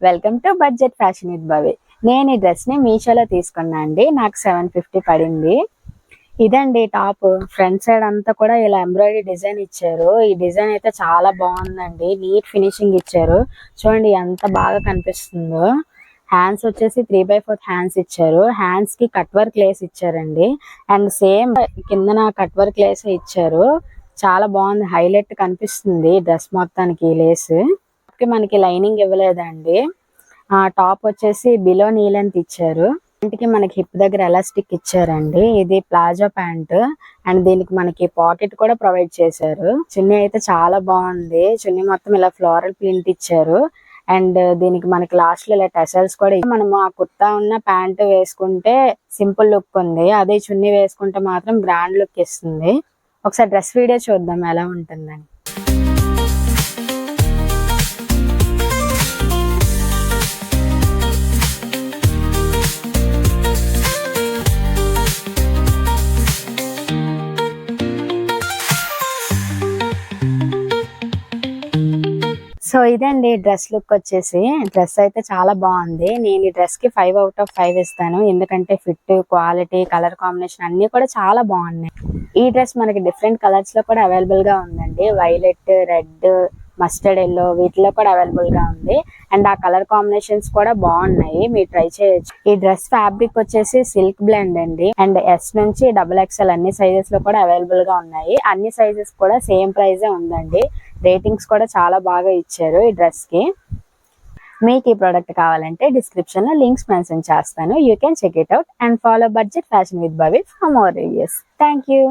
Welcome to budget fashion with Bhavi. నేను ఈ dress ని మీషోలో తీసుకున్నా అండి. నాకు 750 పడింది. ఇదండి టాప్. ఫ్రంట్ సైడ్ అంతా కూడా ఇలా ఎంబ్రాయిడరీ డిజైన్ ఇచ్చారు. ఈ డిజైన్ అయితే చాలా బాగుందండి. నీట్ ఫినిషింగ్ ఇచ్చారు. చూడండి ఎంత బాగా కనిపిస్తుందో. హ్యాండ్స్ వచ్చేసి 3/4 హ్యాండ్స్ ఇచ్చారు. హ్యాండ్స్ కి కట్ వర్క్ లేస్ ఇచ్చారండి. అండ్ సేమ్ కిందన కట్ వర్క్ లేస్ ఇచ్చారు. చాలా బాగుంది. హైలైట్ కనిపిస్తుంది డ్రెస్ మొత్తానికి లేస్. మనకి లైనింగ్ ఇవ్వలేదండి. ఆ టాప్ వచ్చేసి బిలో నీ లెంత్ ఇచ్చారు. ఇంటికి మనకి హిప్ దగ్గర ఎలాస్టిక్ ఇచ్చారండి. ఇది ప్లాజో ప్యాంట్ అండ్ దీనికి మనకి పాకెట్ కూడా ప్రొవైడ్ చేశారు. చున్నీ అయితే చాలా బాగుంది. చున్నీ మొత్తం ఇలా ఫ్లోరల్ ప్రింట్ ఇచ్చారు. అండ్ దీనికి మనకి లాస్ట్ లో ఇలా టెసల్స్ కూడా. మనము ఆ కుర్తా ఉన్న ప్యాంట్ వేసుకుంటే సింపుల్ లుక్ ఉంది. అదే చున్నీ వేసుకుంటే మాత్రం గ్రాండ్ లుక్ ఇస్తుంది. ఒకసారి డ్రెస్ వీడియో చూద్దాం ఎలా ఉంటుందని. సో ఇదండి డ్రెస్ లుక్ వచ్చేసి. డ్రెస్ అయితే చాలా బాగుంది. నేను ఈ డ్రెస్ కి 5/5 ఇస్తాను. ఎందుకంటే ఫిట్, క్వాలిటీ, కలర్ కాంబినేషన్ అన్ని కూడా చాలా బాగున్నాయి. ఈ డ్రెస్ మనకి డిఫరెంట్ కలర్స్ లో కూడా అవైలబుల్ గా ఉందండి. వైలెట్, రెడ్, మస్టర్డ్ ఎల్లో వీటిలో కూడా అవైలబుల్ గా ఉంది. అండ్ ఆ కలర్ కాంబినేషన్స్ కూడా బాగున్నాయి. మీరు ట్రై చేయొచ్చు. ఈ డ్రెస్ ఫ్యాబ్రిక్ వచ్చేసి సిల్క్ బ్లెండ్ అండి. అండ్ S నుంచి XXL అన్ని సైజెస్ లో కూడా అవైలబుల్ గా ఉన్నాయి. అన్ని సైజెస్ కూడా సేమ్ ప్రైజే ఉందండి. రేటింగ్స్ కూడా చాలా బాగా ఇచ్చారు ఈ డ్రెస్ కి. మీకు ఈ ప్రోడక్ట్ కావాలంటే డిస్క్రిప్షన్ లో లింక్స్ మెన్షన్ చేస్తాను. You can check it out and follow budget fashion with Bhavi for more reviews. Thank you.